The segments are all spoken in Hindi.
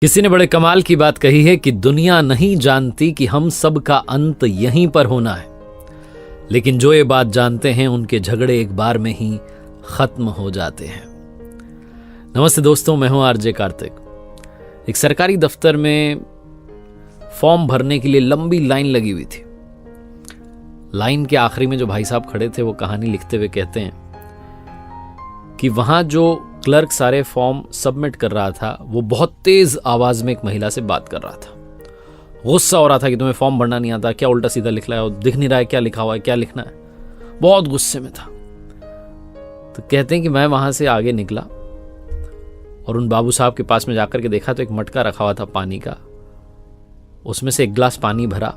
किसी ने बड़े कमाल की बात कही है कि दुनिया नहीं जानती कि हम सब का अंत यहीं पर होना है, लेकिन जो ये बात जानते हैं उनके झगड़े एक बार में ही खत्म हो जाते हैं। नमस्ते दोस्तों, मैं हूं आरजे कार्तिक। एक सरकारी दफ्तर में फॉर्म भरने के लिए लंबी लाइन लगी हुई थी। लाइन के आखिरी में जो भाई साहब खड़े थे वो कहानी लिखते हुए कहते हैं कि वहां जो क्लर्क सारे फॉर्म सबमिट कर रहा था वो बहुत तेज आवाज में एक महिला से बात कर रहा था। गुस्सा हो रहा था कि तुम्हें फॉर्म भरना नहीं आता, क्या उल्टा सीधा लिख रहा है, दिख नहीं रहा है क्या लिखा हुआ है, क्या लिखना है। बहुत गुस्से में था। तो कहते हैं कि मैं वहां से आगे निकला और उन बाबू साहब के पास में जाकर के देखा तो एक मटका रखा हुआ था पानी का। उसमें से एक गिलास पानी भरा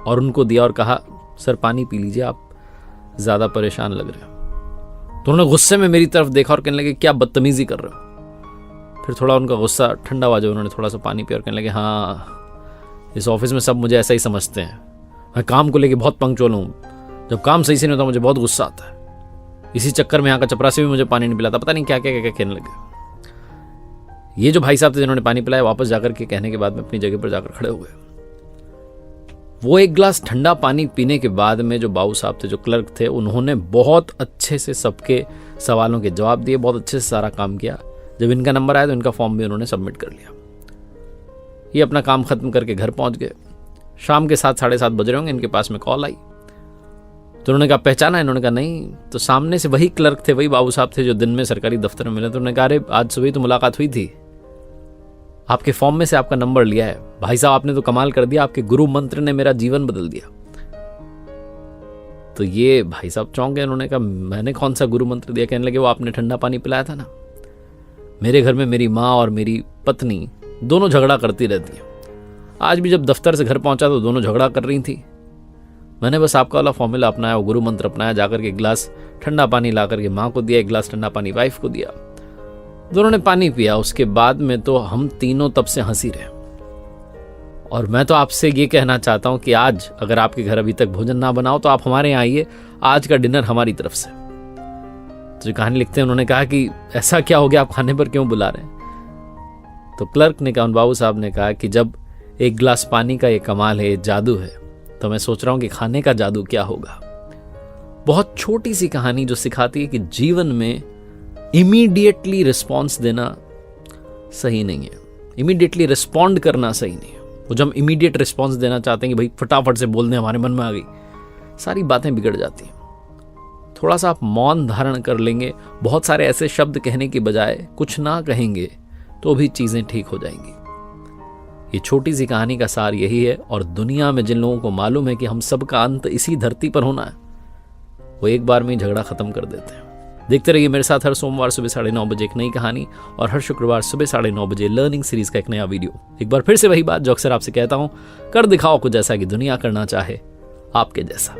और उनको दिया और कहा, सर पानी पी लीजिए, आप ज्यादा परेशान लग रहे हो। तो उन्होंने गुस्से में मेरी तरफ देखा और कहने लगे, क्या बदतमीजी कर रहे हो। फिर थोड़ा उनका गुस्सा ठंडा हुआ, जो उन्होंने थोड़ा सा पानी पिया और कहने लगे, हाँ इस ऑफिस में सब मुझे ऐसा ही समझते हैं, मैं काम को लेके बहुत पंक्चुअल हूँ, जब काम सही से नहीं होता मुझे बहुत गुस्सा आता है। इसी चक्कर में यहाँ का चपरासी भी मुझे पानी नहीं पिलाता, पता नहीं क्या क्या क्या कहने लगे। ये जो भाई साहब थे जिन्होंने पानी पिलाया, वापस जाकर के कहने के बाद में अपनी जगह पर जाकर खड़े हुए। वो एक गिलास ठंडा पानी पीने के बाद में जो बाबू साहब थे, जो क्लर्क थे, उन्होंने बहुत अच्छे से सबके सवालों के जवाब दिए, बहुत अच्छे से सारा काम किया। जब इनका नंबर आया तो इनका फॉर्म भी उन्होंने सबमिट कर लिया। ये अपना काम खत्म करके घर पहुंच गए। शाम के 7, 7:30 बज रहे होंगे, इनके पास में कॉल आई। तो उन्होंने कहा, पहचाना? इन्होंने कहा नहीं। तो सामने से वही क्लर्क थे, वही बाबू साहब थे जो दिन में सरकारी दफ्तर में मिले। तो उन्होंने कहा, अरे आज सुबह तो मुलाकात हुई थी, आपके फॉर्म में से आपका नंबर लिया है। भाई साहब आपने तो कमाल कर दिया, आपके गुरु मंत्र ने मेरा जीवन बदल दिया। तो ये भाई साहब चौंक गए। उन्होंने कहा, मैंने कौन सा गुरु मंत्र दिया? कहने लगे, वो आपने ठंडा पानी पिलाया था ना। मेरे घर में मेरी माँ और मेरी पत्नी दोनों झगड़ा करती रहती है। आज भी जब दफ्तर से घर पहुंचा तो दोनों झगड़ा कर रही थी। मैंने बस आपका वाला फॉर्मूला अपनाया, वो गुरु मंत्र अपनाया, जाकर के एक गिलास ठंडा पानी ला करके माँ को दिया, एक गिलास ठंडा पानी वाइफ को दिया। दोनों ने पानी पिया। उसके बाद में तो हम तीनों तब से हंसी रहे। और मैं तो आपसे ये कहना चाहता हूं कि आज अगर आपके घर अभी तक भोजन ना बनाओ तो आप हमारे यहाँ आइए, आज का डिनर हमारी तरफ से। तो जो कहानी लिखते हैं उन्होंने कहा कि ऐसा क्या हो गया, आप खाने पर क्यों बुला रहे हैं? तो क्लर्क ने कहा, उन बाबू साहब ने कहा कि जब एक गिलास पानी का ये कमाल है, ये जादू है, तो मैं सोच रहा हूं कि खाने का जादू क्या होगा। बहुत छोटी सी कहानी जो सिखाती है कि जीवन में इमीडिएटली रिस्पॉन्स देना सही नहीं है, इमीडिएटली रिस्पॉन्ड करना सही नहीं है। वो जब हम इमीडिएट रिस्पॉन्स देना चाहते हैं कि भाई फटाफट से बोल दें, हमारे मन में आ गई, सारी बातें बिगड़ जाती हैं। थोड़ा सा आप मौन धारण कर लेंगे, बहुत सारे ऐसे शब्द कहने की बजाय कुछ ना कहेंगे तो भी चीजें ठीक हो जाएंगी। ये छोटी सी कहानी का सार यही है। और दुनिया में जिन लोगों को मालूम है कि हम सब का अंत इसी धरती पर होना है, वो एक बार में ही झगड़ा खत्म कर देते हैं। देखते रहिए मेरे साथ हर सोमवार सुबह 9:30 बजे एक नई कहानी और हर शुक्रवार सुबह 9:30 बजे लर्निंग सीरीज का एक नया वीडियो। एक बार फिर से वही बात जो अक्सर आपसे कहता हूं, कर दिखाओ कुछ ऐसा कि दुनिया करना चाहे आपके जैसा।